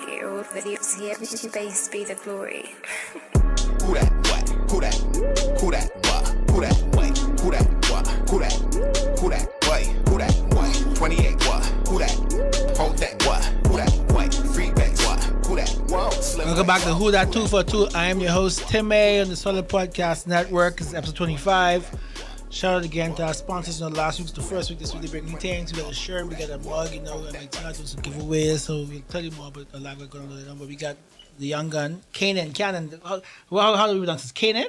Your videos here, to base be the glory. Who that what? Who that? Who that what? Who that what? Who that what? Who that? Who that what? Who that what? 28 what? Who that? Hold that what? Who that what? Free back what? Who that? Whoa. Welcome back to Who That 2 for 2. I am your host Tim A on the Solid Podcast Network. This is episode 25. Shout out again to our sponsors. Last week's the first week. This week they bring me things. We got a shirt, we got a mug, and I try to do some giveaways. So we'll tell you more about a lot of going on. But we got the young gun, Canaan. How do we pronounce this? Canaan.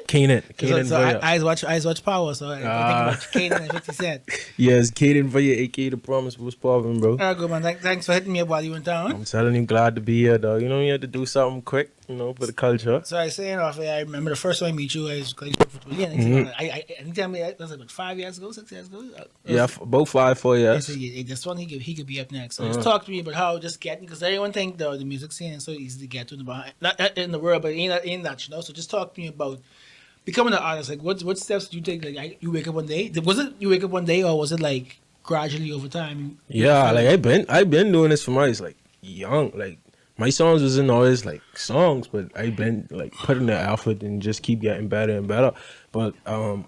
So eyes watch power. So I think about Canaan and 50 Cent. Yes, Canaan for your aka The Promise was popping, bro. All right, good man. Thanks for hitting me up while you went down. I'm telling you, glad to be here, dog. You had to do something quick, for the culture. So I was saying off air, I remember the first time I meet you, I was for anytime that was like 5 years ago, 6 years ago. Yeah, about 5-4 years. This one he could be up next. So just talk to me about how just getting, because everyone think the music scene is so easy to get to not in the world, but in that. So just talk to me about becoming an artist. Like what steps do you take? Like you wake up one day. Was it you wake up one day, or was it like gradually over time? Yeah, like I've been doing this from I was like young. Like my songs wasn't always like songs, but I've been like putting the effort and just keep getting better and better. But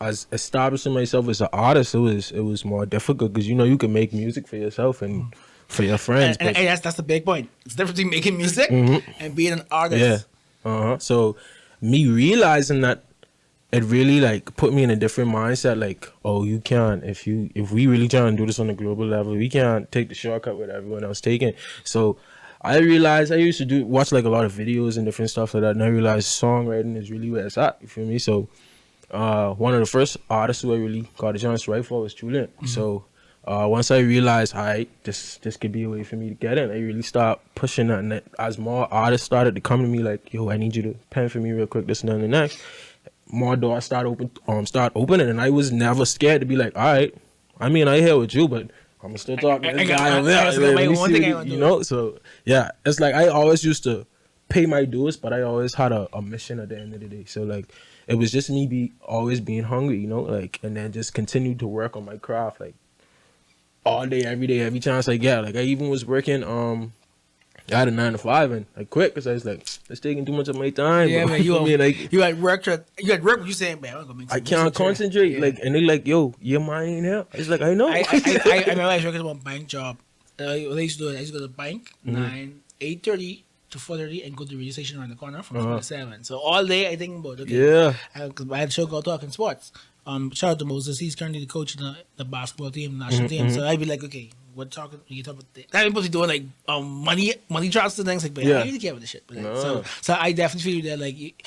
as establishing myself as an artist, it was more difficult because you can make music for yourself and for your friends. And that's the big point. It's different between making music and being an artist. Yeah. So me realizing that, it really like put me in a different mindset. Like, oh, you can't, if we really try and do this on a global level, we can't take the shortcut with everyone else taking. So I realized I used to watch like a lot of videos and different stuff like that, and I realized songwriting is really where it's at. You feel me? So one of the first artists who I really got a chance to write for was Julien. So once I realized, this could be a way for me to get in, I really started pushing that. And as more artists started to come to me, like, yo, I need you to pen for me real quick, this and that and the next, more doors start opening, and I was never scared to be like, all right, I mean, I hear with you, but I'm still talking to this guy over there. So yeah, it's like I always used to pay my dues, but I always had a mission at the end of the day. So like it was just me always being hungry, like, and then just continue to work on my craft, like all day, every day, every chance I get. Like I even was working I had a 9 to 5 and I quit because I was like, it's taking too much of my time. Yeah, bro. man, you had work. You saying, man, I'm gonna make some I can't concentrate. Yeah. Like, and they're like, yo, your mind ain't here. It's like, I know. I remember I was working on a bank job. What I used to do, I used to go to the bank 8:30 to 4:30 and go to the radio station around the corner from 4 to 7. So all day I think about because I had a show called Talking Sports. Shout out to Moses. He's currently the coach of the basketball team, the national team. So I'd be like, okay, what talking? You talk about that? I'm supposed to be doing like money drops and things like. But I need to care about this shit. But, so I definitely feel that like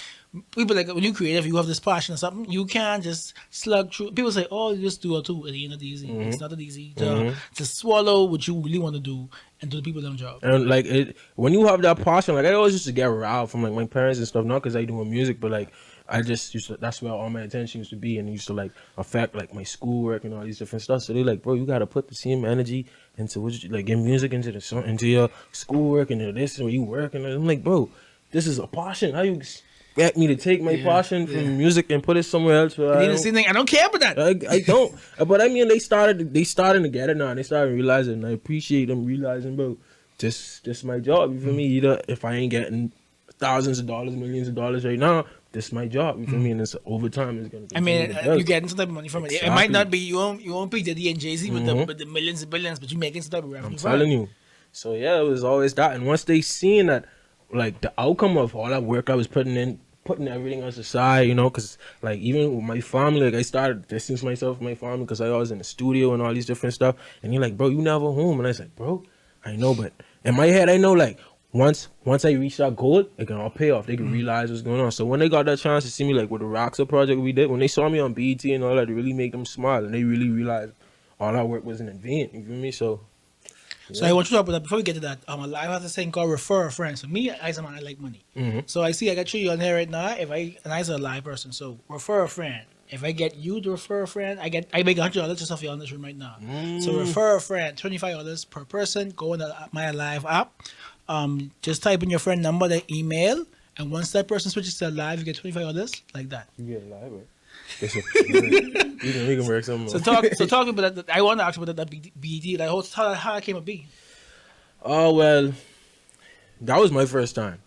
people like when you're creative, you have this passion or something. You can't just slug through. People say, oh, you just do it too. It ain't that easy. It's not that easy to swallow what you really want to do and do the people them job. And like when you have that passion, like I always used to get riled from like my parents and stuff, not because I do music, but like I just used to, that's where all my attention used to be, and it used to like affect like my schoolwork and all these different stuff. So they're like, bro, you gotta put the same energy into what you like, get music into into your schoolwork and this and where you work. And I'm like, bro, this is a passion. How you expect me to take my passion from music and put it somewhere else? I don't care about that. I don't. But I mean, they starting to get it now, and they started realizing, and I appreciate them realizing, bro, this my job. You feel me? Either if I ain't getting thousands of dollars, millions of dollars right now, this is my job. You feel me? And it's over time. It's gonna. You're getting some type of money from it. Exactly. It might not be you won't be Diddy and Jay-Z with the millions and billions, but you're making some type of revenue. I'm telling you. So yeah, it was always that. And once they seen that, like the outcome of all that work I was putting everything else aside, because like even with my family, like I started distancing myself from my family because I was in the studio and all these different stuff. And you're like, bro, you never home. And I was like, bro, I know, but in my head, I know like. Once I reach that goal, it can all pay off. They can realize what's going on. So when they got that chance to see me, like with the Rockstar project we did, when they saw me on BET and all that, it really made them smile, and they really realized all that work wasn't in vain. You feel me? So I want you to talk about that before we get to that. Alive has this thing called refer a friend. So me, as a man, I like money. So I got you on here right now. And I'm a live person, so refer a friend. If I get you to refer a friend, I make $100 just off you on this room right now. So refer a friend, $25 per person. Go on my Alive app. Just type in your friend number, their email, and once that person switches to Live, you get $25 like that. You get Live, right? We can work something. So talk about that. I want to ask about that BET. Like how it came to be. Oh well, that was my first time.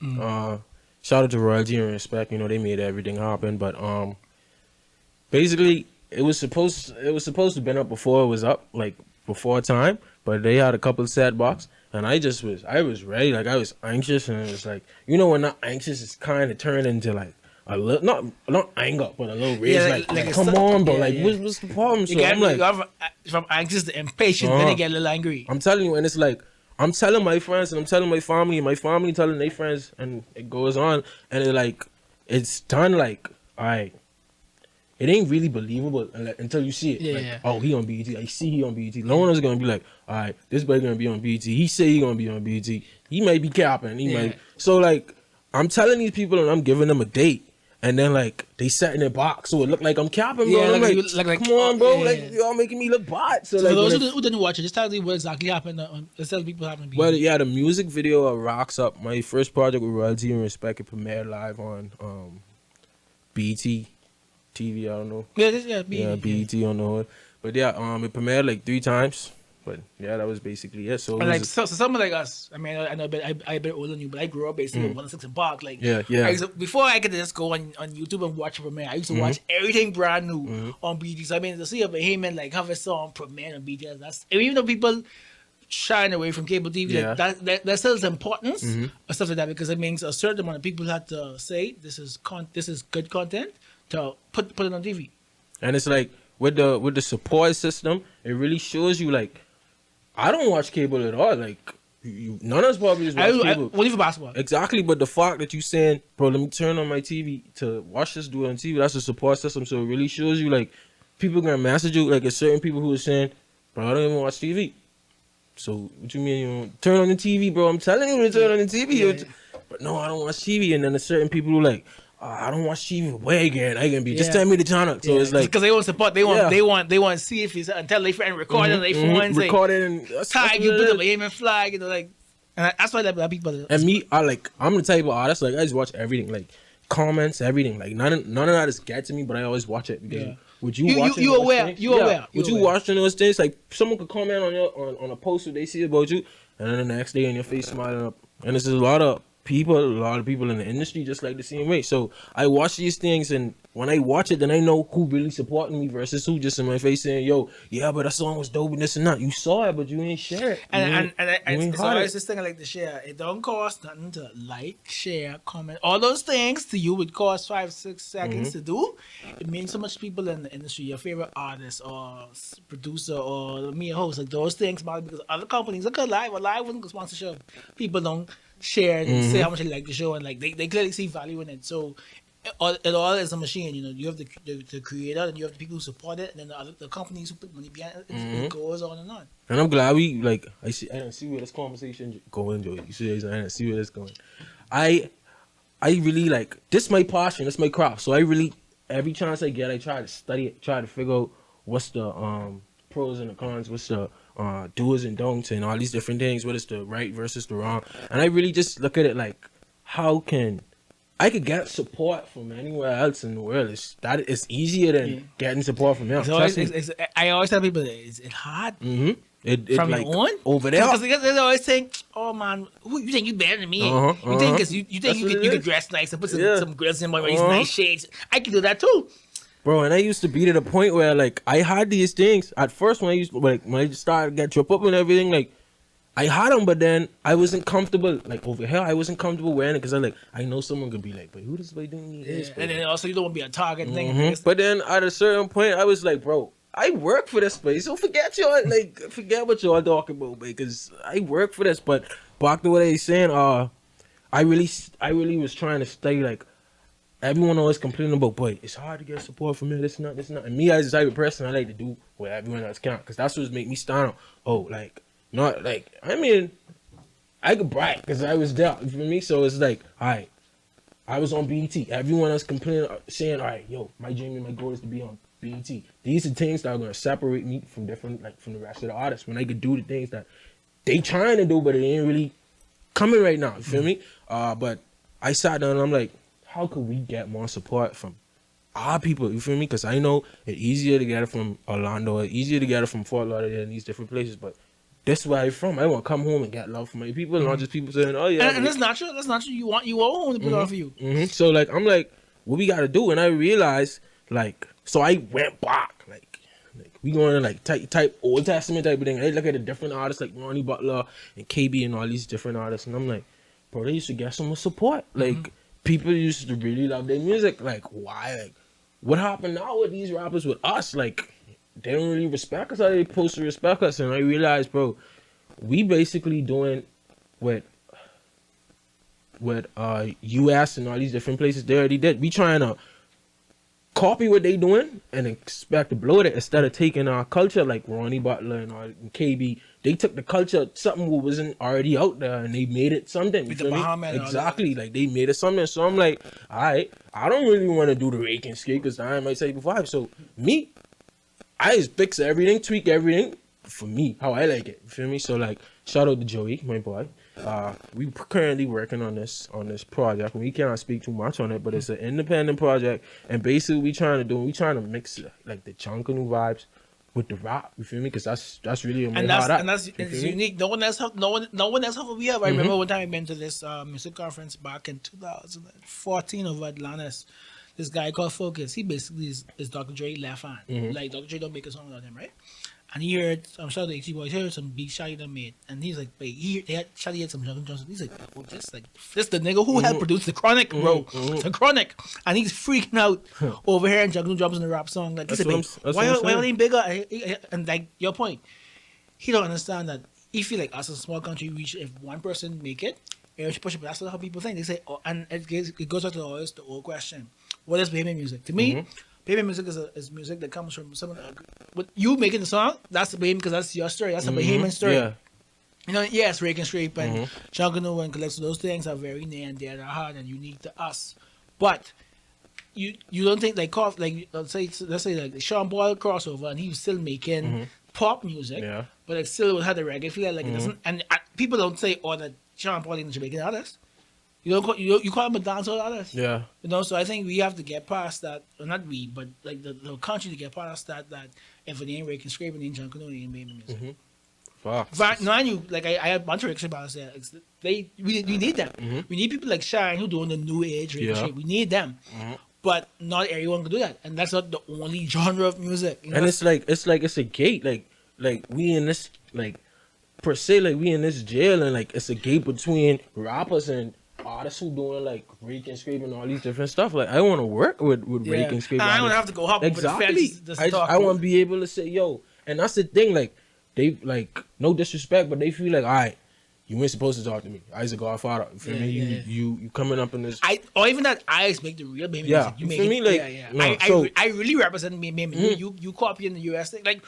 Shout out to Royalty and Respect. You know, they made everything happen. But basically, it was supposed to been up before it was up, like before time. But they had a couple of setbacks, and I was ready. Like I was anxious, and it was like, you know, when not anxious, it's kind of turned into like a little, not anger, but a little rage. Yeah, like come on, bro. What's the problem? So I'm like, you go from anxious to impatient, then you get a little angry. I'm telling you, and it's like, I'm telling my friends and I'm telling my family telling their friends, and it goes on, and it's done like, all right, it ain't really believable until you see it. Yeah. Oh, he on BET. I see he on BET. No one is gonna be like, all right, this boy gonna be on BET. He say he gonna be on BET. He might be capping. He might. So like, I'm telling these people and I'm giving them a date. And then like they sat in their box, so it looked like I'm capping, bro. I'm like, come on, bro, like y'all making me look bad. So for like, those who didn't watch it, just tell me what exactly happened. Let's tell people happened. Well, yeah, the music video of Rocks Up, my first project with Royalty and Respect, it premiered live on BET TV. I don't know. BET. Yeah, BET on the hood. But yeah, it premiered like 3 times. But yeah, that was basically it. So, so someone like us, I mean, I know I bet older than you, but I grew up basically with 106 and Park. Like, before I could just go on YouTube and watch a premiere, I used to watch everything brand new on BT. So I mean, to see a Bahamian like have a song premiere on BT, that's even though people shying away from cable TV, like, that still has importance or stuff like that, because it means a certain amount of people have to say this is good content to put it on TV. And it's like with the support system, it really shows you like. I don't watch cable at all. Like, none of us probably just watch cable. Only for basketball. Exactly, but the fact that you saying, bro, let me turn on my TV to watch this do it on TV, that's a support system. So it really shows you, like, people gonna message you. Like, there's certain people who are saying, bro, I don't even watch TV. So what you mean you don't turn on the TV, bro? I'm telling you to turn on the TV. Yeah. But no, I don't watch TV. And then there's certain people who like, I don't watch TV. Where again? I can be. Just tell me the channel. So it's like because they want support. They want to see if it's until they friend record it on their phones. Record it and tag you, put up a aiming flag. You know, like, and that's why that people. And me, I'm the type of artist like I just watch everything, like comments, everything. Like none of that is get to me, but I always watch it because would you watching you aware? You aware? Would you watching those things? Like someone could comment on a post that they see about you, and then the next day in your face smiling up, and there's a lot of people in the industry just like the same way. So I watch these things, and when I watch it, then I know who really supporting me versus who just in my face saying, "Yo, yeah, but that song was dope and this and that." You saw it, but you ain't share it. And it's always this thing I like to share. It don't cost nothing to like, share, comment. All those things to you would cost 5-6 seconds to do. It means so much to people in the industry. Your favorite artist or producer or me a host, like those things matter because other companies look at live wasn't a sponsorship. People don't share and say how much they like the show, and like they clearly see value in it. So it all is a machine, you know. You have the creator, and you have the people who support it, and then the companies who put money behind it. It goes on and on. And I'm glad we like. I don't see where this conversation going, Joey. You see, I don't see where this going. I really like this. My passion. This my craft. So I really every chance I get, I try to study it, try to figure out what's the pros and the cons, what's the do's and don'ts and all these different things, what is the right versus the wrong. And I really just look at it like, how can I could get support from anywhere else in the world? It's easier than getting support from him. I always tell people, is it hard? It from like your own? Over there, because they're always saying, "Oh man, who you think you better than me? You think because you think you could dress nice and put some grills in my these nice shades? I can do that too." Bro, and I used to be to the point where like I had these things at first when I started to get trip up and everything, like I had them, but then I wasn't comfortable. Like over here, I wasn't comfortable wearing it because I know someone could be like, "But who does boy doing this?" And then also you don't want to be a target thing. But then at a certain point, I was like, "Bro, I work for this place, so forget what y'all talking about, because I work for this." But back to what I was saying, I really was trying to stay like. Everyone always complaining about, boy, it's hard to get support from me, this and that. And me as a type of person, I like to do what everyone else can, because that's what make me stand out. Oh, like, not like, I mean, I could brag because I was there, you feel me? So it's like, all right, I was on BET. Everyone else complaining, saying, all right, yo, my dream and my goal is to be on BET. These are things that are going to separate me from from the rest of the artists, when I could do the things that they trying to do, but it ain't really coming right now, you feel me? But I sat down and I'm like, how could we get more support from our people? You feel me? Because I know it's easier to get it from Orlando, it's easier to get it from Fort Lauderdale and these different places. But That's where I'm from. I want to come home and get love from my people, not just people saying, "Oh yeah." And that's natural. That's natural. You want home to put on for you. So like, I'm like, what we gotta do? And I realized, like, so I went back, like we going to like type Old Testament type of thing. I look at the different artists like Ronnie Butler and KB and all these different artists, and I'm like, bro, they used to get so much support. Like, people used to really love their music. Like, why? Like, what happened now with these rappers with us? Like, they don't really respect us how they supposed to respect us. And I realized, bro, we basically doing what US and all these different places they already did. We trying to copy what they doing and expect to blow it instead of taking our culture, like Ronnie Butler and KB. They took the culture, something that wasn't already out there, and they made it something. With the Bahamas. Exactly, like they made it something. So I'm like, all right, I don't really want to do the rake and skate because I might say before. So me, I just fix everything, tweak everything for me, how I like it. You feel me? So like, shout out to Joey, my boy. We currently working on this project. We cannot speak too much on it, but it's an independent project. And basically, we trying to mix like the Chunkanu vibes with the rap. You feel me? Because that's really and that's it's unique. No one else have what we have. I remember one time I went to this music conference back in 2014 over Atlantis. This guy called Focus. He basically is Dr. Dre left hand. Like Dr. Dre don't make a song without him, right? And he heard, I'm sure the HC Boys heard some big shotty that made. And he's like, Shotty had some Jungle Johnson. He's like, oh, this the nigga who had produced the Chronic, bro. The Chronic. And he's freaking out over here and Jungle Jumps in the rap song. Like, he's like, why are they bigger? And like, your point, he don't understand that if you like us as a small country, if one person make it, everybody push it. But that's not how people think. They say, oh, and it goes back to always the old question. What is baby music? To me, baby music is music that comes from someone. With you making the song, that's the baby because that's your story. That's a Bahamian story. Yeah. You know, yes, Rake and Scrape and Junkanoo and Calypso, those things are very near and dear to our heart and unique to us. But you don't think like let's say like Sean Paul crossover and he was still making pop music, but it still had a reggae feel. Like it doesn't. And people don't say that Sean Paul is a Jamaican artist. You call him a dancehall artist. Yeah. You know, so I think we have to get past that. Well, not we, but like the country to get past that if it ain't Rake and Scrape, it ain't Junkanoo, it ain't baby music. Fact, mind you, like I had a bunch of Rake about there. We need them. We need people like Shine who doing the new age Rake and Scrape. We need them. But not everyone can do that, and that's not the only genre of music. You know? And it's a gate. Like we in this per se, like we in this jail, and like it's a gate between rappers and artists who doing like Rake and Scrape and all these different stuff. Like I want to work with Rake and Scrape. I don't have to go hop over the fence. I want to be able to say, yo, and that's the thing. Like they like no disrespect, but they feel like, all right, you ain't supposed to talk to me. I was a godfather. You feel me? You coming up in this. Or even that I make the real baby music. You feel me? Like no, I really represent me. You copy in the US thing. Like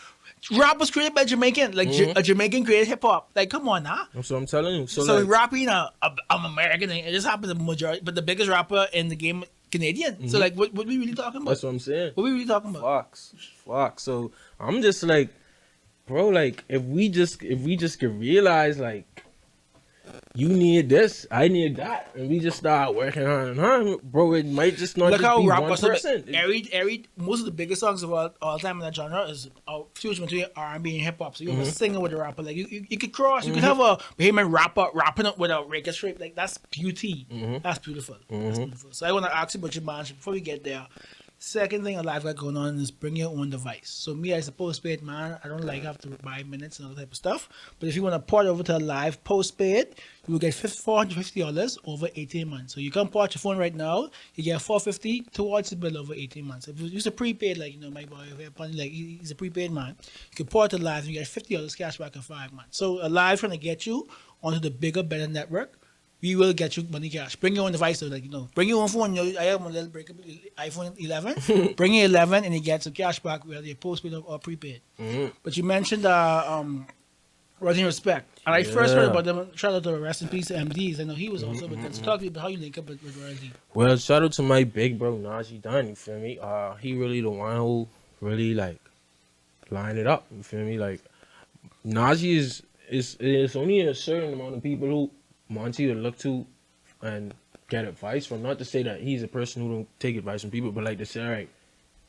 rap was created by Jamaican. Like a Jamaican created hip hop. Like come on now. That's what I'm telling you. So like, rapping I'm American. It just happens the majority, but the biggest rapper in the game Canadian. So like what we really talking about? That's what I'm saying. What we really talking about? Fox. So I'm just like, bro, like if we just could realize like you need this, I need that, and we just start working on, bro. It might just not. Look just how be one person. Every most of the biggest songs of all time in that genre is a fusion between R&B and hip hop. So you have a singer with a rapper, like you could cross. You could have a Bahamian rapper rapping up with a Rake and Scrape. Like that's beauty. That's beautiful. That's beautiful. So I want to ask you about your mansion before we get there. Second thing I've got going on is bring your own device. So me as a postpaid man, I don't like have to buy minutes and all that type of stuff. But if you want to port over to a live postpaid, you will get $450 over 18 months. So you can port your phone right now, you get $450 towards the bill over 18 months. If you use a prepaid, like my boy, like he's a prepaid man, you can port to live and you get $50 cash back in 5 months. So a live trying to get you onto the bigger, better network. We will get you money cash. Bring your own device, though, bring your own phone. I have a little breakable iPhone 11. Bring your 11 and you get some cash back whether you're postpaid or prepaid. But you mentioned Rising Respect. And I first heard about them. Shout out to Rest in Peace to MDs. I know he was also with them. So talk to me about how you link up with Rising. Well, shout out to my big bro Najee Dunn. You feel me? He really the one who really like line it up. You feel me? Like Najee is only a certain amount of people who Monty to look to and get advice from. Not to say that he's a person who don't take advice from people, but like to say, all right,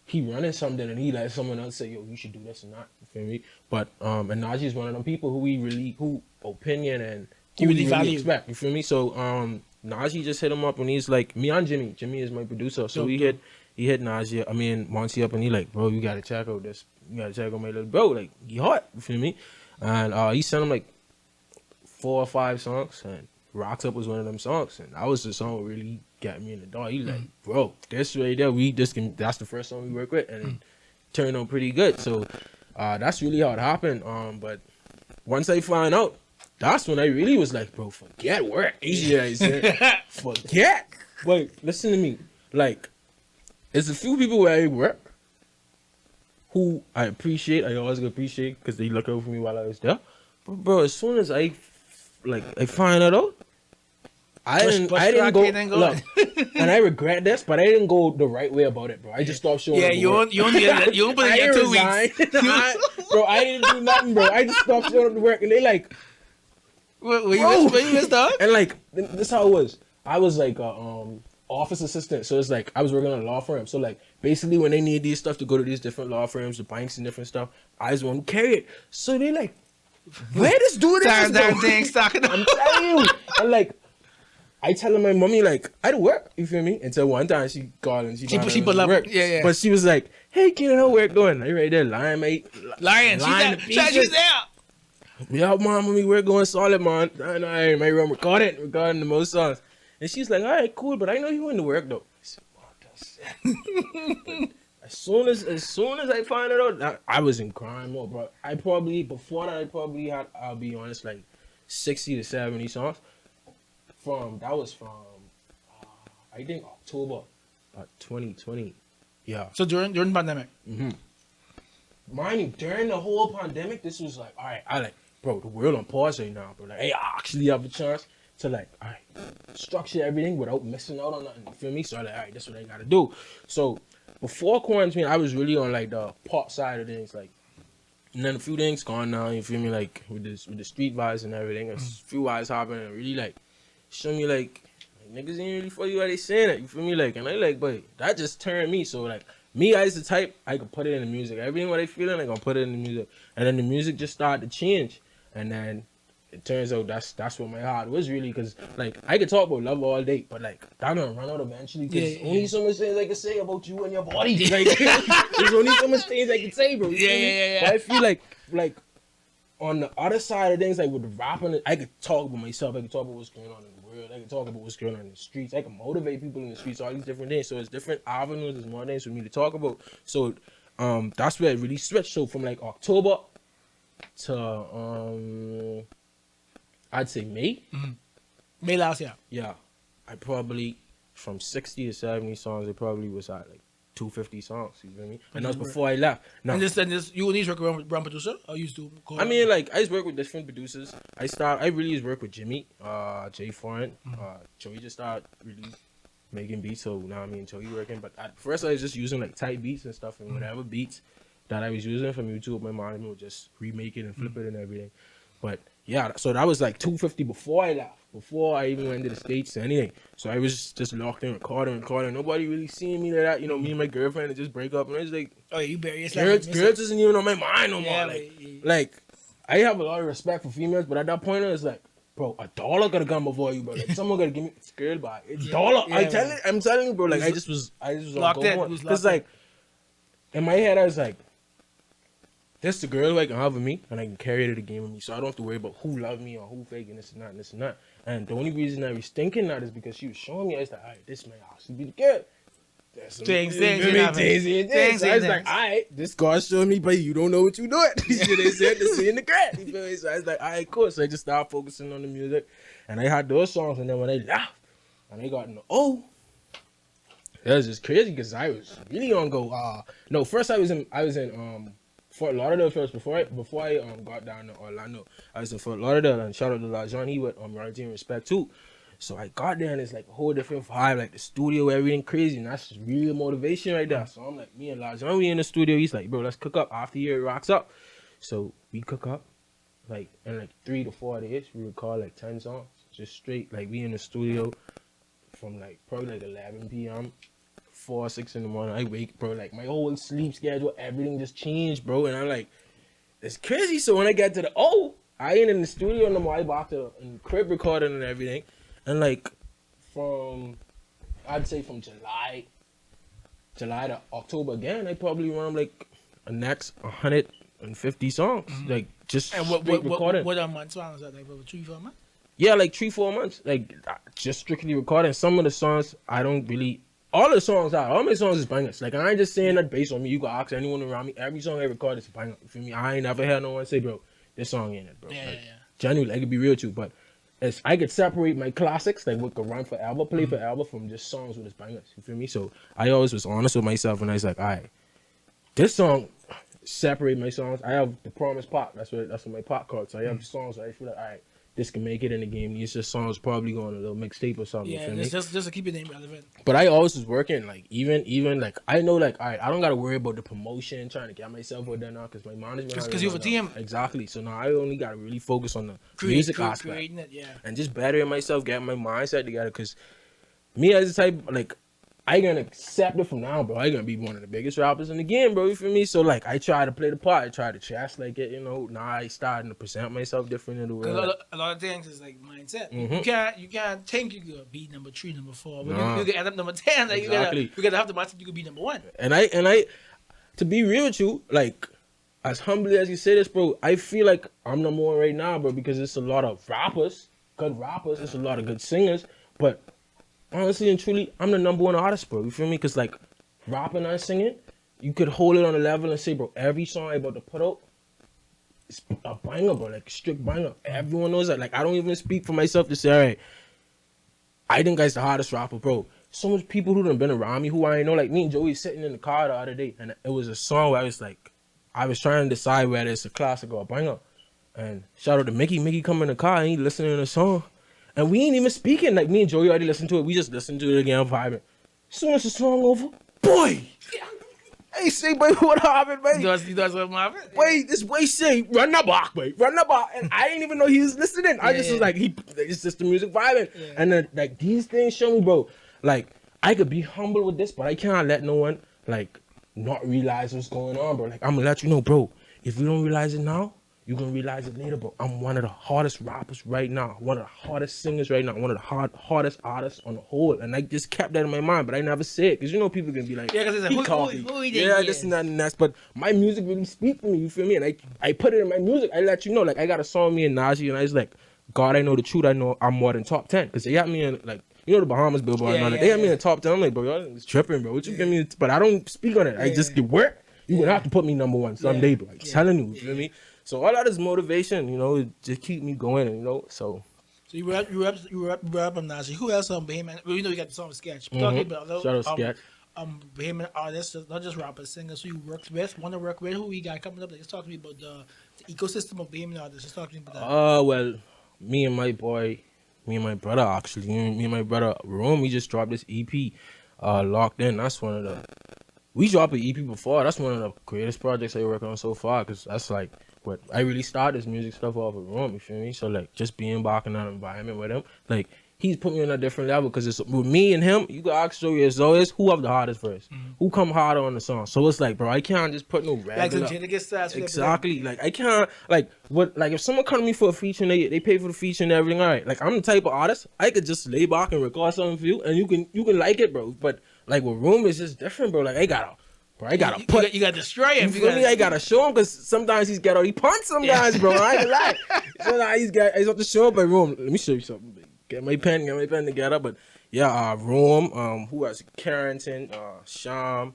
he running something and he let someone else say, yo, you should do this and that. You feel me? But and Najee's one of them people who opinion and who You really he value. expect. You feel me? So Najee just hit him up and he's like, me and Jimmy. Jimmy is my producer. So he hit Najee, Monty up and he like, bro, you gotta check out this. You gotta check out my little bro. Like, he hot. You feel me? And he sent him like 4 or 5 songs and Rocks Up was one of them songs. And that was the song that really got me in the door. He like, bro, this right there, that's the first song we work with and it turned out pretty good. So that's really how it happened. But once I find out, that's when I really was like, bro, forget work. Easy I said, forget. But listen to me. Like, there's a few people where I work who I appreciate. I always appreciate because they look out for me while I was there. But bro, as soon as I find it out, I didn't go. Look, and I regret this, but I didn't go the right way about it, bro. I just stopped showing up. You only put in 2 weeks. Bro, I didn't do nothing, bro. I just stopped showing up to work, and they like, Were you missed up? and like this how it was. I was like office assistant, so it's like I was working on a law firm. So like basically when they need these stuff to go to these different law firms, the banks and different stuff, I was the one who carry it. So they like, where this dude is, bro? I'm telling you, and like. I telling my mommy like I do work, you feel me? Until one time she called and she put up work. yeah. But she was like, "Hey, kid, how work going?" I right there lying, mate. Lion, she's there. Yeah, mom, we work going solid, man. I know I in my room recording the most songs. And she's like, "All right, cool, but I know you in the work though." I said, "What the shit?" As soon as I find it out, I was in crime mode, bro. Before that had, I'll be honest, like 60 to 70 songs. That was from I think October 2020. Yeah. So during the pandemic. Mm-hmm. Mind you, during the whole pandemic, this was like, all right, I like, bro, the world on pause right now, bro. Like, hey, I actually have a chance to like, all right, structure everything without missing out on nothing. You feel me? So I like, all right, that's what I gotta do. So before quarantine, I was really on like the pop side of things, like. And then a few things gone now, you feel me? Like with the street vibes and everything, a few vibes happening and really like. Show me like niggas ain't really for you how they saying it, you feel me? Like, and I like, but that just turned me. So like me as the type, I could put it in the music. Everything what I feeling, I gonna put it in the music. And then the music just started to change. And then it turns out that's what my heart was really, cause like I could talk about love all day, but like that gonna run out eventually. Cause only so much things I can say about you and your body. Like there's only so much things I can say, bro. Yeah. But I feel like on the other side of things, like with the rapping, I could talk about myself. I could talk about what's going on in the world. I could talk about what's going on in the streets. I can motivate people in the streets, all these different things. So it's different avenues, there's more things for me to talk about. So that's where it really switched. So from like October to I'd say May. Mm-hmm. May last year. Yeah. I probably from 60 to 70 songs, it probably was at like 250 songs, you feel me? And that was before I left. Now, and this you only work with one producer or you used to I mean, like, I just work with different producers. I really just work with Jimmy, Jay Foreign. Joey just started really making beats, so now me and Joey working. But at first, I was just using, like, tight beats and stuff, and whatever beats that I was using from YouTube, my mom would just remake it and flip it and everything. But, yeah, so that was, like, 250 before I left, before I even went to the States or anything. So I was just locked in, recording. Nobody really seeing me like that. You know, me and my girlfriend would just break up, and I was like, oh, you bury yourself. Girls isn't even on my mind no more. Yeah, like, I have a lot of respect for females, but at that point, it's like, bro, $1 gotta come before you, bro. Like, someone gotta give me this girl by. It's $1. Yeah, I'm telling you, bro. Like, I just was locked in. Because, like, in my head, I was like, this the girl who I can have with me, and I can carry her to the game with me, so I don't have to worry about who love me or who fake and this and that and this and that. And the only reason I was thinking that is because she was showing me, I was like, all right, this may actually be the girl. Things. I was like, all right, this God's showing me, but you don't know what you're doing. They said to see in the crap. You feel me? So I was like, all right, cool. So I just started focusing on the music, and I had those songs, and then when I left, and I got in the that was just crazy because I was really on go. No, first I was in Fort Lauderdale first before I got down to Orlando. I was in Fort Lauderdale, and shout out to LaJohn, he with Royalty and Respect too. So I got there and it's like a whole different vibe, like the studio, everything crazy, and that's just real motivation right there. So I'm like, me and LaJohn, we in the studio. He's like, bro, let's cook up after your rocks up. So we cook up, like in like 3 to 4 days, we record like 10 songs, just straight. Like we in the studio from like probably like 11 p.m. 4, 6 in the morning. I wake, bro, like my whole sleep schedule, everything just changed, bro. And I'm like, it's crazy. So when I get to I ain't in the studio no more. I back to in crib recording and everything. And like I'd say from July to October again, I probably run like a next 150 songs. Like just And recording. what months was that? Like 3-4 months? Yeah, like 3-4 months. Like just strictly recording. Some of the songs I don't really. All the songs all my songs is bangers. Like I ain't just saying that based on me. You can ask anyone around me. Every song I record is a banger. You feel me? I ain't never had no one say, bro, this song ain't it, bro. Yeah, like, yeah. Genuinely, I could be real with you, but I could separate my classics, like what could run forever, play forever, from just songs with its bangers. You feel me? So I always was honest with myself, and I was like, all right, this song separate my songs. I have the Promise Pop. That's what my pop called. So I have songs where I feel like, all right, this can make it in the game. These just songs probably going a little mixtape or something. Yeah, you feel me? just to keep your name relevant. But I always was working, like even like I know, like, all right, I don't gotta worry about the promotion, trying to get myself out there now, because my management. Because you have a team. Exactly. So now I only gotta really focus on the music aspect, creating it, yeah. and just bettering myself, getting my mindset together. Because me as a type, like, I gonna accept it from now, bro. I gonna be one of the biggest rappers in the game, bro. You feel me? So like, I try to play the part. I try to chest like it, you know. Now I starting to present myself different in the world. Because a lot of things is like mindset. You can't think you could be number 3, number 4. But you can end up number 10. Like Exactly. you gotta have the mindset you could be number 1. And I, to be real with you, like, as humbly as you say this, bro, I feel like I'm number 1 right now, bro, because it's a lot of rappers, good rappers. It's a lot of good singers, but honestly and truly, I'm the number 1 artist, bro. You feel me? Because, like, rapping and singing, you could hold it on a level and say, bro, every song I about to put out is a banger, bro. Like, a strict banger. Everyone knows that. Like, I don't even speak for myself to say, all right, I think I'm the hardest rapper, bro. So much people who done been around me who I ain't know. Like, me and Joey sitting in the car the other day, and it was a song where I was trying to decide whether it's a classic or a banger. And shout out to Mickey. Mickey come in the car and he listening to the song. And we ain't even speaking. Like, me and Joey already listened to it. We just listened to it again, vibing. As soon as the song over, boy! Hey, say, boy, what happened, man? You does what happened? Wait, this boy say, run the back, boy. Run the back. And I didn't even know he was listening. I just was like, it's just the music vibing. Yeah. And then, like, these things show me, bro, like, I could be humble with this, but I can't let no one, like, not realize what's going on, bro. Like, I'm gonna let you know, bro, if you don't realize it now, you're gonna realize it later, bro. I'm one of the hardest rappers right now, one of the hardest singers right now, one of the hardest artists on the whole. And I just kept that in my mind, but I never said it, because you know people can be like, yeah, because it's like, who yeah, this and that and that. But my music really speaks for me, you feel me? And I put it in my music. I let you know, like, I got a song me and Najee, and I was like, God, I know the truth. I know I'm more than top 10, because they got me in, like, you know, the Bahamas Billboard. They had me in the top 10. I'm like, bro, y'all is tripping, bro. What you give me? But I don't speak on it. I just get work. You would have to put me number 1 someday, bro. I'm telling you, you feel me? So all that is motivation, you know, just keep me going, you know. So you were up on Najee. Who else on Bahamian? Well, you know, you got the song Sketch. Talking about those, shout out Sketch. Bahamian artists, not just rappers, singers who you worked with, want to work with. Who we got coming up? Like, just talk to me about the ecosystem of Bahamian artists. Just talk to me about that. Well, me and my brother, actually, me and my brother Rome, we just dropped this EP, Locked In. That's one of the, we dropped an EP before. That's one of the greatest projects I worked on so far, because that's like what I really started this music stuff off of Rome, you feel me? So like, just being back in that environment with him, like, he's put me on a different level, because it's with me and him. You can ask Joey as always, who have the hardest verse, who come harder on the song. So it's like, bro, I can't just put no regular. Like Exactly. Like, I can't, like, what, like, if someone come to me for a feature and they pay for the feature and everything, all right. Like, I'm the type of artist, I could just lay back and record something for you, and you can like it, bro. But like with Room, it's just different, bro. Like, I gotta destroy him. You feel me? I gotta show him, because sometimes he's got all he punch sometimes, bro. I ain't gonna lie. Sometimes he's up to show up at Room. Let me show you something. Get my pen together. But yeah, Rome, who else? Carrington, Sham.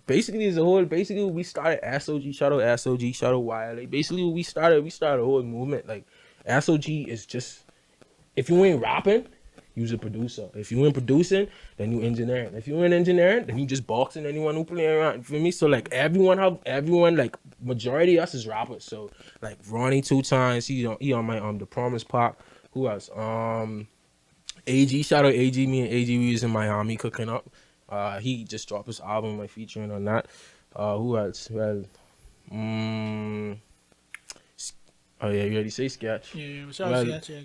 Basically, we started SOG, shout out SOG, shout out YLA. Basically, we started a whole movement. Like, SOG is just, if you ain't rapping, you's a producer. If you ain't producing, then you engineering. If you ain't engineering, then you just boxing anyone who play around. You feel me? So like, everyone, like, majority of us is rappers. So like, Ronnie 2 times, he on my the Promise Pop. Who else? AG, shout out AG. Me and AG, we was in Miami cooking up. He just dropped his album, like, featuring on that. Who else? Well, oh yeah, you already say Sketch. Yeah, shout out Sketch. Yeah.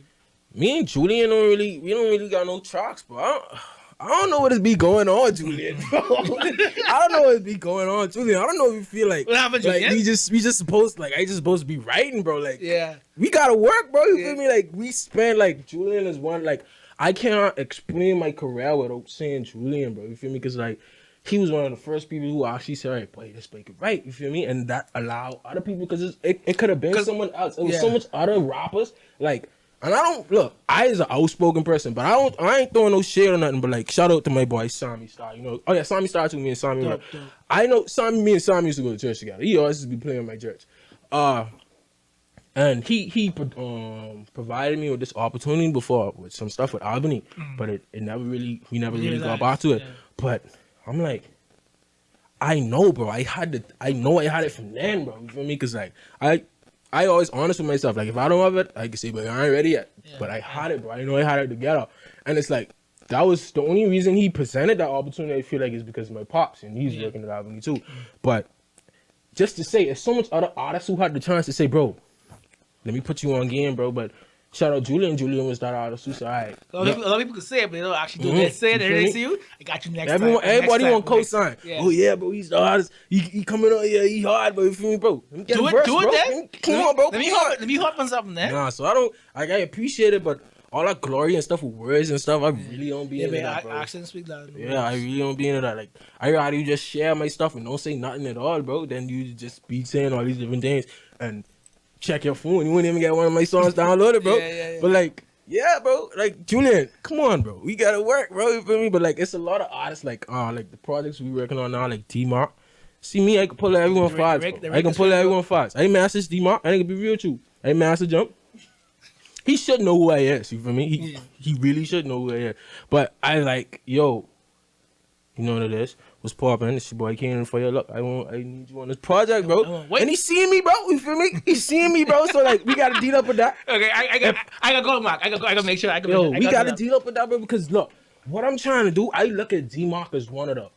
Me and Julien we don't really got no tracks, but I don't know what is be going on, Julien, bro. I don't know what be going on, Julien. I don't know if you feel like, What happened, like Julien? we just supposed, like, I just supposed to be writing, bro. Like, Yeah. we gotta work, bro. You feel me? Like, we spend, like, Julien is one, like, I cannot explain my career without saying Julien, bro. You feel me? Because, like, he was one of the first people who actually said, "Hey, boy, this boy could write." You feel me? And that allowed other people, because it could have been someone else. It was so much other rappers, like. And I don't look. I is an outspoken person, but I ain't throwing no shit or nothing. But like, shout out to my boy Sammy Star. You know, oh yeah, Sammy Star too. Me and Sammy. Dope. I know Sammy. Me and Sammy used to go to church together. He always used to be playing in my church. And he provided me with this opportunity before with some stuff with Albany, but we never really got back to it. Yeah. But I'm like, I know, bro. I know I had it from then, bro. You feel me? Because like I always honest with myself. Like, if I don't have it, I can say, but I ain't ready yet. Yeah, but I had it, bro. I know I had it together. And it's like, that was the only reason he presented that opportunity, I feel like, is because of my pops. And he's working at Albany too. But just to say, there's so much other artists who had the chance to say, bro, let me put you on game, bro. But shout out Julien. Julien was that artist who said, all right. A lot of people could say it, but they don't actually do it. They say it, they see you. I got you next time. Everybody want co-sign. Yeah. Oh, yeah, bro. He's the artist. He coming on here. He hard, bro. You feel me, bro? Do it then. Come on, bro. Let me hop on something then. Nah, so I appreciate it, but all that glory and stuff with words and stuff, I really don't be into that, bro. Accents speak loud. Yeah, I really don't be into that. Like, I rather you just share my stuff and don't say nothing at all, bro. Then you just be saying all these different things and check your phone. You wouldn't even get one of my songs downloaded, bro. Yeah. But like, yeah, bro. Like, Julien, come on, bro. We gotta work, bro. You feel me? But like, it's a lot of artists, like the projects we working on now, like D-Mark. See me, I can pull everyone fast. I can pull everyone fast. I message D-Mark. I can be real with you. I message him. He should know who I is. You feel me? He really should know who I is. But I like, yo, you know what it is? What's poppin'? It's your boy Canaan for your luck. I need you on this project, bro. And he seeing me, bro. You feel me? He seeing me, bro. So like, we gotta deal up with that. Okay, I gotta go, Mark. I gotta make sure. We gotta deal up with that, bro. Because look, what I'm trying to do, I look at D-Mark as one of the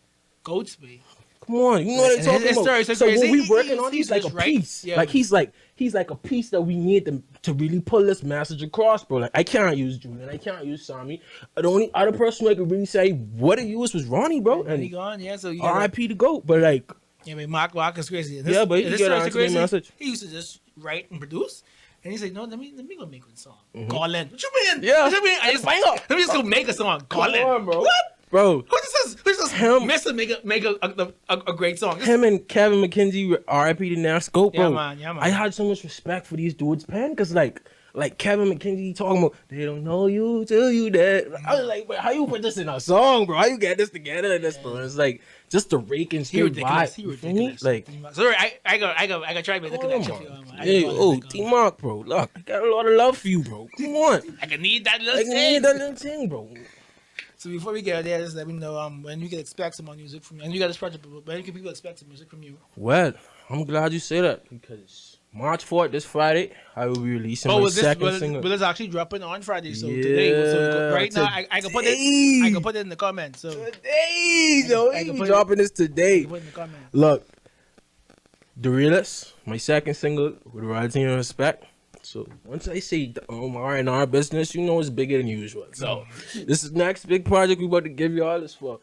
goats, man. Come on, you know what I'm talking about. So when we working on, he's like a piece. Yeah. Like he's like a piece that we need to really pull this message across, bro. Like, I can't use Julien, I can't use Sammy. The only other person I could really say what it used was Ronnie, bro. And he gone, yeah. So R.I.P. to GOAT, but like, yeah, man, Mark is crazy. But he get an crazy message. He used to just write and produce. And he's like, no, let me go make one song. Call in. What you mean? Yeah. What you mean? Let me just go make a song. Call in. On, bro. What? Bro, who's this mess to make a great song? Him and Kevin McKenzie, R.I.P. to now Scope, bro. Yeah, man. I had so much respect for these dudes' pen, cause like Kevin McKenzie talking about they don't know you till you dead. I was like, wait, how you put this in a song, bro? How you get this together in this, bro? It's like just the rake and straight vibe. He ridiculous. Like, sorry, I got try to make the connection for you. Hey, D-Mark, bro. Look, I got a lot of love for you, bro. Come on. I can need that little thing, bro. So before we get out there, just let me know when you can expect some more music from you. And you got this project, but when can people expect some music from you? Well, I'm glad you say that because March 4th, this Friday, I will be releasing my second single. But it's actually dropping on Friday, so today. So right now, I can put it. I can put it in the comments. So today, I can be dropping this today. Put it in the comments. Look, The Realist, my second single with royalty and respect. So once I say R&R business, you know it's bigger than usual. So this is next big project we about to give y'all. This for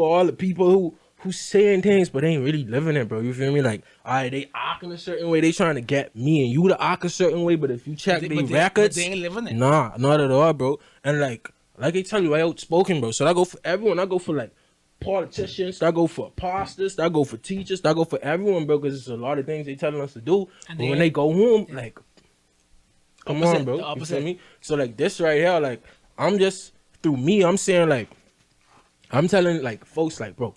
all the people who saying things but ain't really living it, bro. You feel me? Like, alright, they acting a certain way. They trying to get me and you to act a certain way. But if you check their records, they ain't living it. Nah, not at all, bro. And like I tell you, I outspoken, bro. So I go for everyone. I go for like politicians. I go for pastors. I go for teachers. I go for everyone, bro. Because there's a lot of things they telling us to do. But when they go home, like. Come on, bro. You feel me? So like this right here, like I'm just through me. I'm saying like I'm telling like folks like, bro,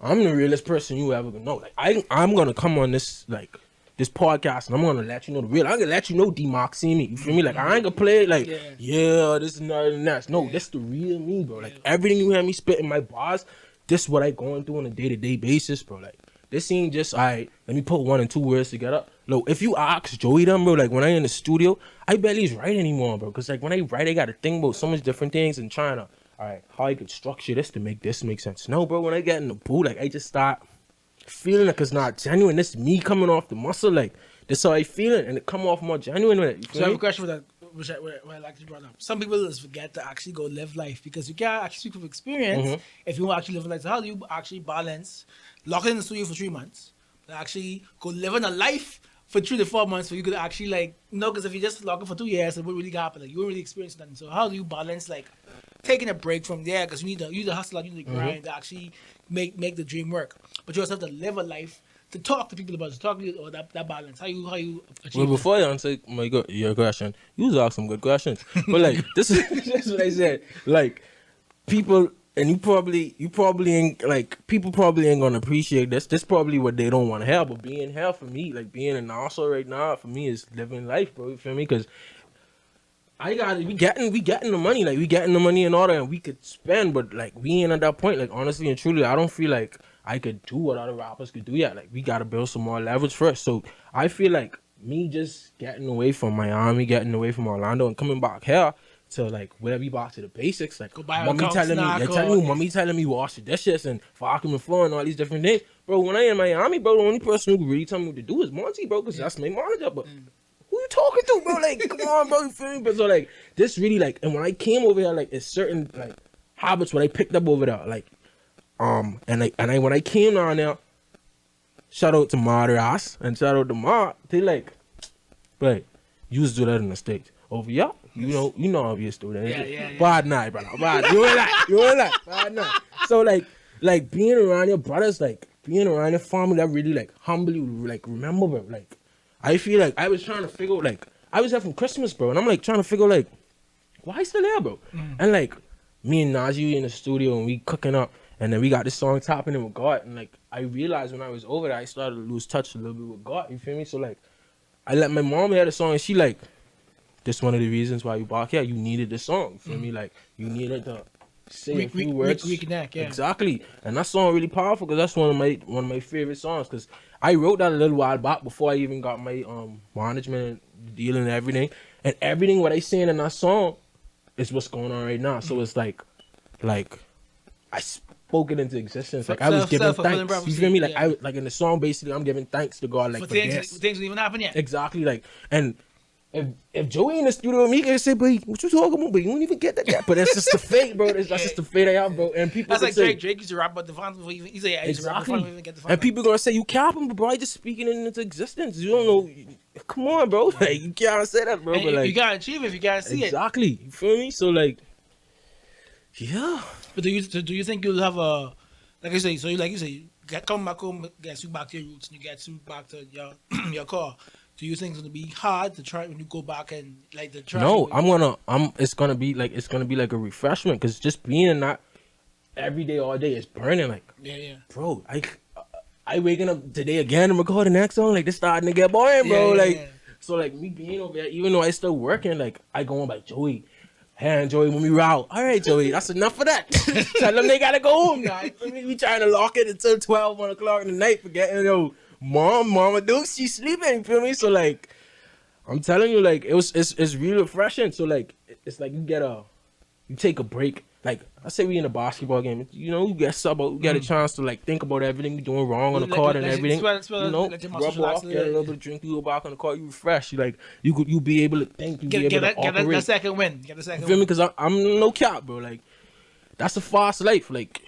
I'm the realest person you ever gonna know. Like I'm gonna come on this like this podcast and I'm gonna let you know the real. I'm gonna let you know D-Mark see me. You feel me? Like I ain't gonna play it like this is not and that. No, this the real me, bro. Like everything you hear me spitting my bars, this is what I going through on a day-to-day basis, bro. Like this ain't just let me put 1 and 2 words together. Look, if you ask Joey them, bro, like when I in the studio, I barely write anymore, bro. Cause like when I write, I gotta think about so much different things and trying to, how I could structure this to make this make sense. No, bro, when I get in the booth, like I just start feeling it, cause not genuine. This me coming off the muscle, like this how I feel it, and it come off more genuine with it. So I have a question what I like to brought up. Some people just forget to actually go live life because you can't actually speak from experience if you want to actually live a life. So how do you actually balance locking in the studio for 3 months, but actually go living a life for 3 to 4 months, so you could actually like because if you just lock it for 2 years, it wouldn't really happen. Like you won't really experience nothing. So how do you balance like taking a break from there because you need to hustle out, you need to grind to actually make the dream work, but you also have to live a life to talk to people about it, to talk to you about that balance. How you achieve Well, before you answer your question, you was ask some good questions. But like this is what I said. Like people, and you probably ain't like people probably ain't gonna appreciate this. This probably what they don't want to have. But being here for me, like being an also right now for me is living life, bro. You feel me? Because we getting the money, like we getting the money in order, and we could spend. But like we ain't at that point. Like honestly and truly, I don't feel like I could do what other rappers could do yet. Like we gotta build some more leverage first. So I feel like me just getting away from Miami, getting away from Orlando, and coming back here to like where we back to the basics. Like mommy telling me wash the dishes and vacuum the floor and all these different things. Bro, when I in Miami, bro, the only person who can really tell me what to do is Monty, bro, because that's my manager. But who you talking to, bro? Like, come on, bro, you feel me? But so like this really like, and when I came over here, like it's certain like habits what I picked up over there, like. And when I came down there, shout out to Madras and shout out to Ma, they like, but you used to do that in the States. Over here, you know how we used to do that. Yeah. Bad night, brother. Bad. You ain't like, bad night. So like being around your brothers, like being around your family, that really like humble you, like remember, bro. Like I feel like I was trying to figure out, like I was there from Christmas, bro, and I'm like trying to figure like why still there, bro? And like me and Najee in the studio and we cooking up. And then we got this song Tapping In With God. And, like, I realized when I was over there, I started to lose touch a little bit with God. You feel me? So, like, I let my mom hear the song. And she, like, this one of the reasons why you back here. You needed this song. You feel me? Like, you needed to say a few words. Reconnect, yeah. Exactly. And that song really powerful because that's one of my favorite songs. Because I wrote that a little while back before I even got my management deal and everything. And everything what I saying in that song is what's going on right now. So, it's like I spoke it into existence. Like I was giving thanks. You feel me? Like I like in the song basically I'm giving thanks to God like for things don't even happen yet. Exactly. Like and if Joey in the studio with me can say, but what you talking about? But you won't even get that yet. But that's just the fate, bro. That's just the fate I have, bro. And people that's like say, Drake used to rap about the fans before he say exactly. Even get the fans. And people gonna say you capping, but bro, I just speaking it into existence. You don't know. Come on, bro. Like you can't say that, bro. And but like you can't achieve it if you can't see exactly. it. You feel me? So like, yeah. But do you think you'll have a like you say? So you come back home, gets you back to your roots, and you get you back to your core. Do you think it's gonna be hard to try when you go back and like the try? No, it's gonna be like a refreshment because just being in that every day, all day is burning. Like, yeah, bro, I waking up today again and record the next song. Like, this starting to get boring, bro. So like me being over there, even though I still working, like I go on by Joey. Hey, Joey, when we route, all right, Joey, that's enough of that. Tell them they gotta go home now. We trying to lock it until 12, 1 o'clock in the night, forgetting, Mama Duke, she's sleeping, you feel me? So, like, I'm telling you, like, it's really refreshing. So, like, it's like you take a break. Like, I say we in a basketball game, you get you get a chance to, like, think about everything you're doing wrong on the court and everything. Rub off, get a little bit of drink, you go back on the court, you refresh. You be able to think, you be able to operate. Get the second win. You feel me? Because I'm no cap, bro. Like, that's a fast life. Like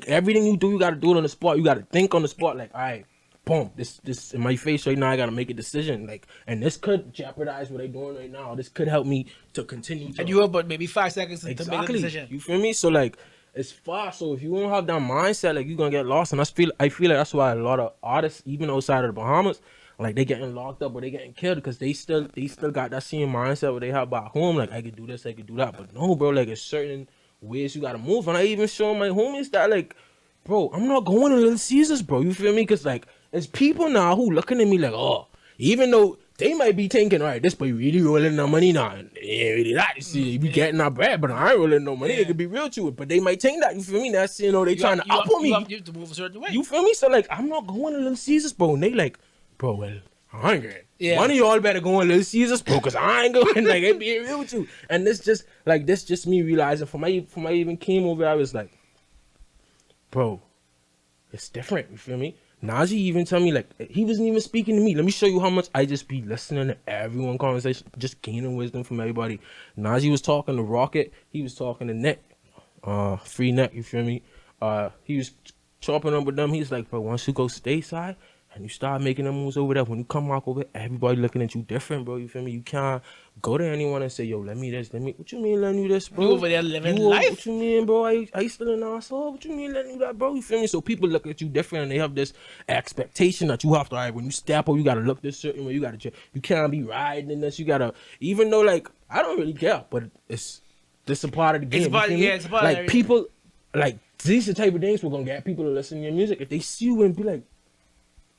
everything you do, you got to do it on the spot. You got to think on the spot. Like, all right. Boom, this in my face right now. I gotta make a decision, like, and this could jeopardize what I'm doing right now. This could help me to continue. And you have but maybe 5 seconds to make a decision. You feel me? So like, it's fast. So if you don't have that mindset, like, you're gonna get lost. And I feel like that's why a lot of artists, even outside of the Bahamas, like, they getting locked up or they getting killed because they still got that same mindset what they have back home. Like, I could do this, I could do that, but no, bro. Like, it's certain ways you gotta move. And I even show my homies that, like, bro, I'm not going to Little Caesars, bro. You feel me? Because like, there's people now who looking at me like, oh, even though they might be thinking, all right, this boy really rolling no money now. And it ain't really that. You see, they be getting our bread, but I ain't rolling no money. It could be real to it. But they might think that, you feel me? That's, they trying to up on me. You have to move a certain way. You feel me? So, like, I'm not going to Little Caesars, bro. And they like, bro, well, I ain't going. Yeah. One of y'all better go on Little Caesars, bro, because I ain't going. Like, it be real with you. And this just me realizing, from I even came over, I was like, bro, it's different. You feel me? Najee even tell me, like, he wasn't even speaking to me. Let me show you how much I just be listening to everyone conversation, just gaining wisdom from everybody. Najee was talking to Rocket. He was talking to Nick. Free Nick, you feel me? He was chopping up with them. He's like, bro, once you go stateside and you start making them moves over there, when you come back over, everybody looking at you different, bro. You feel me? You can't go to anyone and say, yo, let me this, let me. What you mean letting you this, bro? You over there living life. What you mean, bro? I still an asshole? What you mean letting you that, bro? You feel me? So people look at you different and they have this expectation that you have to, all right, when you step up, you gotta look this certain way. You can't be riding in this. You gotta, even though, like, I don't really care, but it's this a part of the game. It's a part like of people, like, these are the type of things we're gonna get people to listen to your music. If they see you and be like,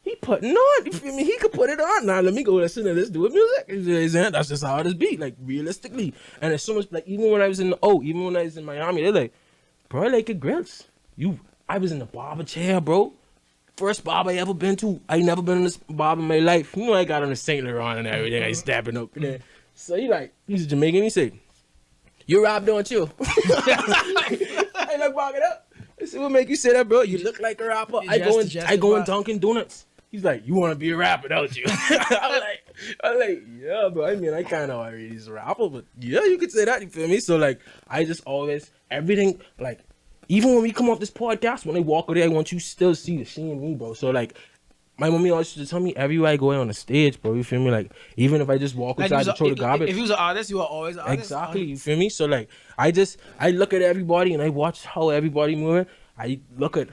he putting on, you feel me? He could put it on. Now let me go listen to this, do it music. You know what I'm saying? That's just how it is be, like, realistically. And it's so much, like, even when I was in Miami, they're like, bro, I like your grills. I was in the barber chair, bro. First barber I ever been to. I ain't never been in this barber in my life. You know, I got on the Saint Laurent and everything. I ain't stepping up there. So he's a Jamaican. He said, you rap, don't you? I like bark it up. I said, what make you say that, bro? You look like a rapper. I go in Dunkin' Donuts. He's like, you want to be a rapper, don't you? I'm like, yeah, bro. I mean, I kind of already is a rapper, but yeah, you could say that. You feel me? So, like, I just always, everything, like, even when we come off this podcast, when they walk over there, I want you still see the she and me, bro. So, like, my mommy always used to tell me everywhere I go on the stage, bro. You feel me? Like, even if I just walk outside to throw the garbage. If you was an artist, you were always an artist. Exactly. You feel me? So, like, I look at everybody and I watch how everybody moving. I look at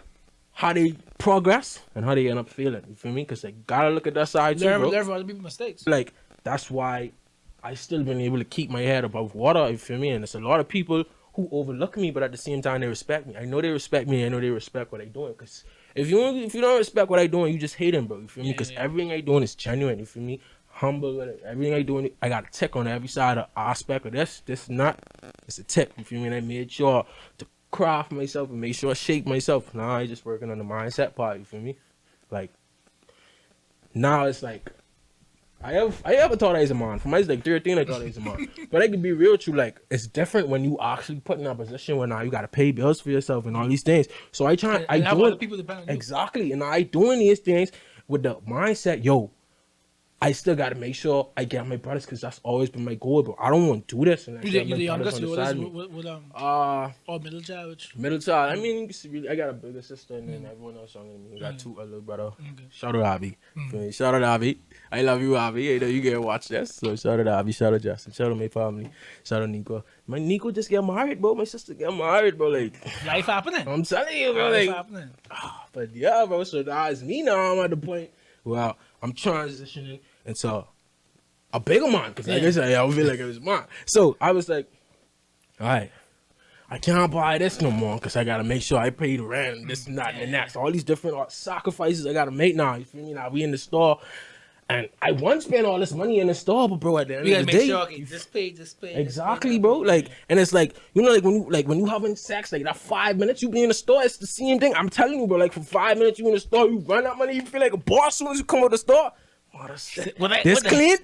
how they progress and how they end up feeling. You feel me? Because they gotta look at that side too, bro. Learn from other people's mistakes. Like, that's why I still been able to keep my head above water. You feel me? And there's a lot of people who overlook me, but at the same time they respect me. I know they respect me. I know they respect what I doing. Because if you don't respect what I doing, you just hate them, bro. You feel me? Because everything I doing is genuine. You feel me? Humble with it. Everything I doing, I got a tick on every side of aspect of this. This not. It's a tick. You feel me? And I made sure to craft myself and make sure I shape myself. Now I just working on the mindset part. You feel me? Like, now it's like I ever thought I was a man. From I was like 13, I thought I was a man. But I can be real with you, like, it's different when you actually put in a position where now you gotta pay bills for yourself and all these things. So I do it, people depend on you. exactly, and I doing these things with the mindset, yo, I still gotta make sure I get my brothers, because that's always been my goal. But I don't want to do this. And You the youngest? Middle child? Middle child. I mean, I got a bigger sister and then everyone else younger than me. We got a little brother. Okay. Shout out Abby. Shout out Abby. I love you, Abby. I know you get watch this. So shout out Abby. Shout out Justin. Shout out my family. Shout out Nico. My Nico just get married, bro. My sister get married, bro. Like, life happening. I'm telling you, bro. Life Like, happening. but yeah, bro. So now it's me now. I'm at the point where I'm transitioning into a bigger man. Because like I said, I feel like it was mine. So I was like, all right, I can't buy this no more because I got to make sure I pay the rent and this and that and the next. All these different sacrifices I got to make now. You feel me? Now we in the store. And I once spent all this money in the store, but bro, at the end of the day, sure, okay, this pay. Exactly, bro. Like, and it's like, you know, like when you having sex, like that 5 minutes you be in the store, it's the same thing. I'm telling you, bro. Like for 5 minutes you in the store, you run out money, you feel like a boss as soon as you come out the store. Oh, this clean,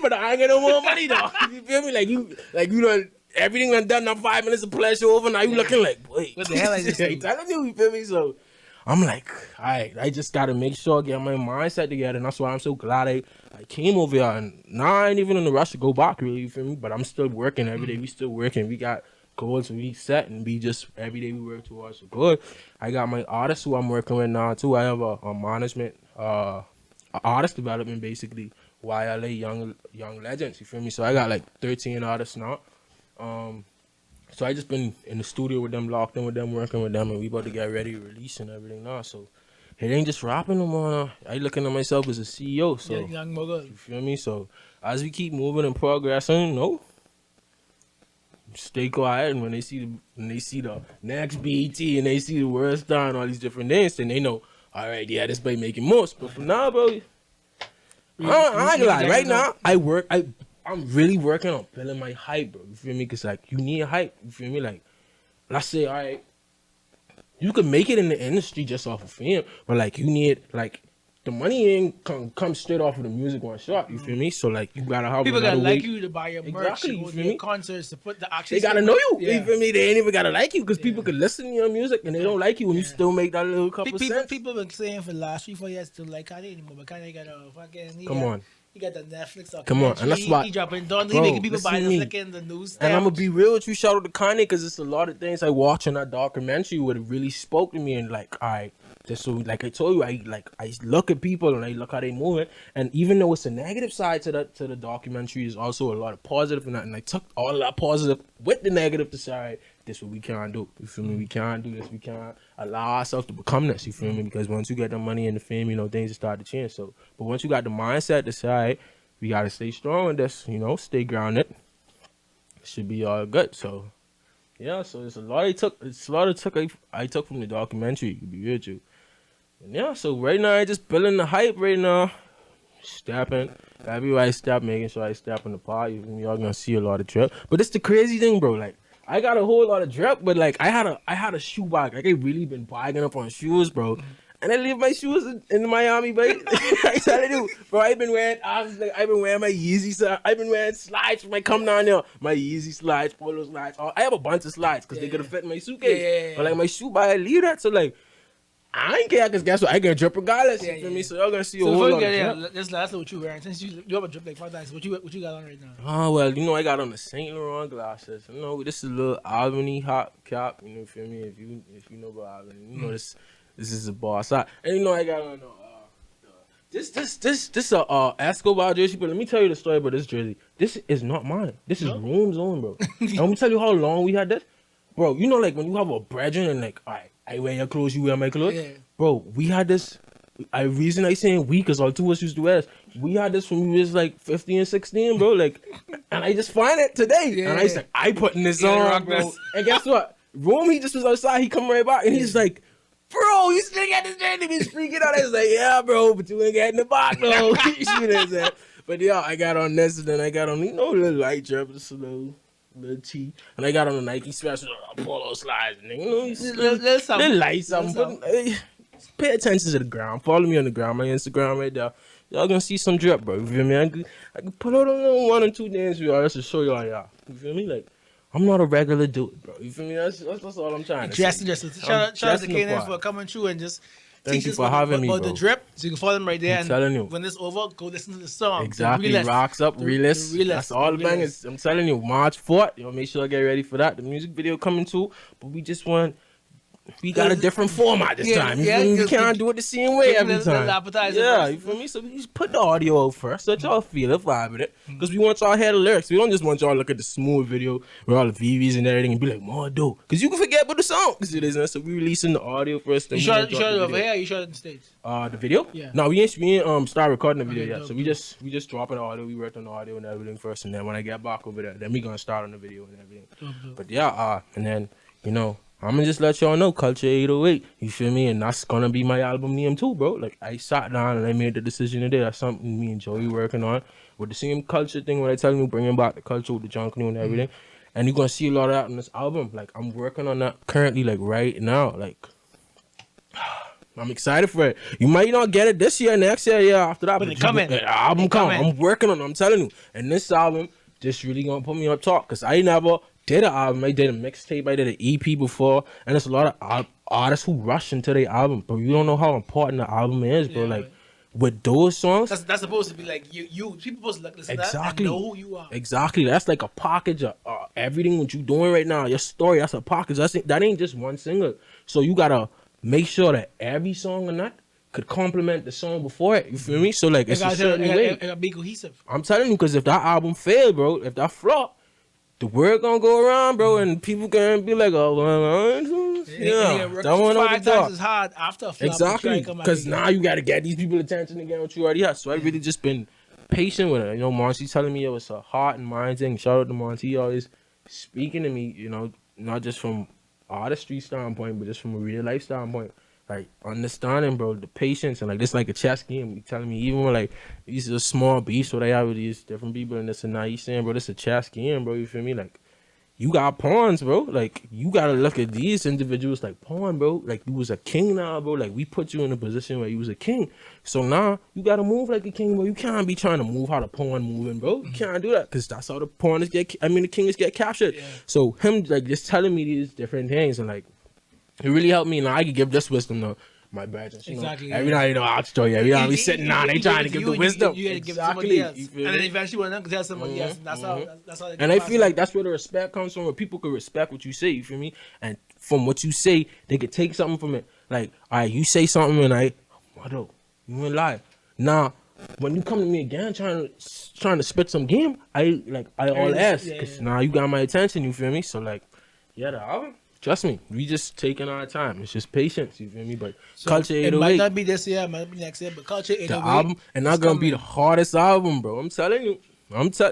but I ain't get no more money though. You feel me? Like you know, everything done now 5 minutes of pleasure over. Now you looking like, wait, what the hell I just I'm telling you feel me? So I'm like, all right, I just got to make sure I get my mindset together. And that's why I'm so glad I came over here. And now I ain't even in a rush to go back, really, you feel me? But I'm still working every day. We still working. We got goals we set, and we just, every day we work towards the goal. I got my artists who I'm working with now, too. I have a management, artist development, basically, YLA, Young Legends, you feel me? So I got like 13 artists now. So I just been in the studio with them, locked in with them, working with them, and we about to get ready to release and everything now. So it ain't just rapping no more now. I looking at myself as a CEO. So young mogul. You feel me? So as we keep moving and progressing, stay quiet. And when they see the next BET and they see the World Star and all these different things, then they know, all right, yeah, this boy making most. But for now, bro, I ain't gonna lie. Right now, I'm really working on building my hype, bro. You feel me? Because, like, you need hype. You feel me? Like, let's say, all right, you could make it in the industry just off of fame, but, like, you need, like, the money ain't come straight off of the music one shot. You feel me? So like you gotta have People gotta another way. like you to buy your merch, Exactly, to you go to feel your me? concerts, to put the action. They gotta know you. Yeah. You feel me? They ain't even gotta like you because people could listen to your music and they don't like you and you still make that little couple cents. People been saying for the last 3-4 years to like Kanye anymore, but Kanye got a fucking. Come on. He got the Netflix documentary. Come on, and that's why he dropping done. He bro, making people buy listen the to me. flicking the news. And I'm gonna be real with you. Shout out to Kanye because it's a lot of things I watch in that documentary would have really spoke to me and like, all right, just so like I told you, I look at people and I look how they moving, and even though it's a negative side to the documentary, is also a lot of positive in that, and I took all of that positive with the negative to say, all right, this what we can't do. You feel me? We can't do this. We can't allow ourselves to become this. You feel me? Because once you get the money and the fame, you know, things start to change. So, but once you got the mindset to say, all right, we gotta stay strong in this, you know, stay grounded. It should be all good. So, yeah. So it's a lot I took. It's a lot I took from the documentary. To be real with you. And yeah. So right now I just building the hype. Right now, stepping. Everybody step, making sure I step in the pot. Y'all gonna see a lot of drip. But it's the crazy thing, bro. Like I got a whole lot of drip, but like I had a shoe bag. Like I really been bagging up on shoes, bro. And I leave my shoes in Miami, baby. I tell you, bro. I've been wearing my Yeezy. I've been wearing slides when I come down there. My Yeezy slides, polo slides. I have a bunch of slides because they could have fit in my suitcase. Yeah. But like my shoe bag, I leave that. So like, I ain't care because guess what? I get drip regardless. You feel me? So y'all gonna see a whole lot of drip. Let's last what you wearing. Since you have a drip like 5 times, what you got on right now? Oh well, you know I got on the Saint Laurent glasses. You know this is a little Albany hot cap. You know, feel me? If you know about Albany, you know this. This is a boss. And you know I got on this Escobar jersey. But let me tell you the story about this jersey. This is not mine. This is Room's own, bro. And let me tell you how long we had this, bro. You know, like when you have a brethren and like, all right, I wear your clothes, you wear my clothes, bro. We had this. Reason I saying we, cause all two of us used to wear this. We had this when we was like 15 and 16, bro. Like, and I just find it today, and I was like, I putting this on, bro. And guess what? Room, he just was outside. He come right back, and he's like, bro, you still got this jersey? He's freaking out. I was like, yeah, bro, but you ain't getting the box, though. You see what I'm saying? But yeah, I got on this, and then I got on, you know, a little light drip, just a little tee, and I got on the Nike special polo slides, and you know, little light something. But, pay attention to the ground. Follow me on the ground, my Instagram right there. Y'all gonna see some drip, bro. You feel me? I can put out a little 1 or 2 dance for y'all just to show y'all, You feel me? Like, I'm not a regular dude, bro. You feel me? That's all I'm trying to say. Shout out to Canaan for coming through and just thank you for having me, bro. The drip, so you can follow them right there. I'm telling you. When this over, go listen to the song. Exactly. Rocks up, realist. That's all the bangers. I'm telling you, March 4th. Y'all make sure I get ready for that. The music video coming too. But we got a different format this time. You feel me? We can't do it the same way every time. Yeah, you feel me? So we just put the audio out first, let y'all feel it, vibe with it. Because we want y'all to hear the lyrics. We don't just want y'all to look at the smooth video with all the VVs and everything and be like, more dope. Because you can forget about the song. So we releasing the audio first. Then you shot it over here or you shot it in the States? The video? Yeah. No, we ain't start recording the video yet. So we just dropping the audio. We worked on the audio and everything first. And then when I get back over there, then we gonna start on the video and everything. But yeah, and then, you know, I'm gonna just let y'all know, Culture 808, you feel me? And that's gonna be my album name too, bro. Like, I sat down and I made the decision today. That's something me and Joey working on. With the same culture thing, when I tell you, bringing back the culture with the junk new and everything. And you're gonna see a lot of that on this album. Like, I'm working on that currently, like, right now. Like, I'm excited for it. You might not get it this year, next year, after that. But it's coming. The album coming. I'm working on it, I'm telling you. And this album just really gonna put me up top. Because I never did an album. I did a mixtape. I did an EP before. And there's a lot of artists who rush into their album. But you don't know how important the album is, bro. Like, with those songs. That's supposed to be like, you people supposed to listen to that and know who you are. Exactly. That's like a package of everything what you doing right now. Your story, that's a package. That ain't just one single. So you got to make sure that every song on that could complement the song before it. You feel me? So, like, it's a certain way. It got to be cohesive. I'm telling you, because if that album failed, bro, if that flop, the word gonna go around, bro, and people gonna be like, oh, that one over the top. Is hard after a flop. Exactly, because now you gotta get these people attention again what you already have. So I really just been patient with it. You know, Monty's telling me it was a heart and mind thing. Shout out to Monty. He always speaking to me, you know, not just from artistry standpoint, but just from a real life standpoint. Like, understanding, bro, the patience, and like this like a chess game. He telling me even when like these are small beefs what I have with these different people and this and that, he's saying, bro, this is a chess game, bro. You feel me? Like, you got pawns, bro. Like, you gotta look at these individuals like pawn, bro. Like, you was a king now, bro. Like, we put you in a position where you was a king. So now you gotta move like a king, bro. You can't be trying to move how the pawn moving, bro. You can't do that because that's how the pawn is the kings get captured. Yeah. So him like just telling me these different things and like it really helped me. Now I could give this wisdom to my brothers. Exactly. Every night, our story. Every night we sitting down, they trying to give the wisdom. You gotta give somebody else, and then eventually one of them tell somebody else. And that's how. That's how. And I feel like that's where the respect comes from, where people can respect what you say. You feel me? And from what you say, they could take something from it. Like, all right, you say something, and what up? You ain't lie. Now, when you come to me again trying to spit some game, I all ask because now you got my attention. You feel me? So like, yeah, the album. Trust me, we just taking our time. It's just patience, you feel me? But so Culture 808. It might not be this year, it might be next year, but Culture 808. The album, and not gonna be the hardest album, bro. I'm telling you.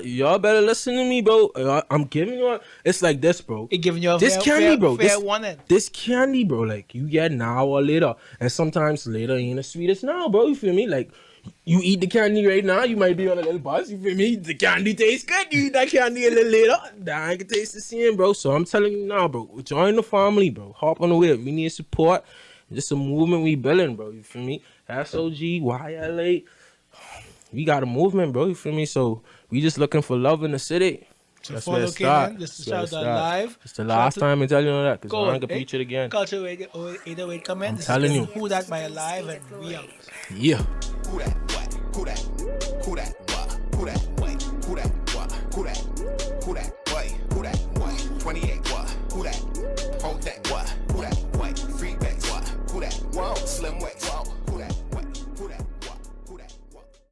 Y'all better listen to me, bro. I'm giving you it's like this, bro. It giving you this candy, bro. Fair this candy, bro. Like, you get now or later. And sometimes later ain't the sweetest now, bro. You feel me? Like, you eat the candy right now, you might be on a little buzz, you feel me? The candy tastes good, you eat that candy a little later, that ain't gonna taste the same, bro. So I'm telling you now, bro, join the family, bro. Hop on the wave. We need support. Just a movement we building, bro. You feel me? SOG, YLA. We got a movement, bro. You feel me? So we just looking for love in the city. So that's where it starts. Just to shout out live. It's the last time I tell you that, because I'm gonna preach it again. Culture 808 come in. I'm telling you. Who That by Live, and we out. Yeah.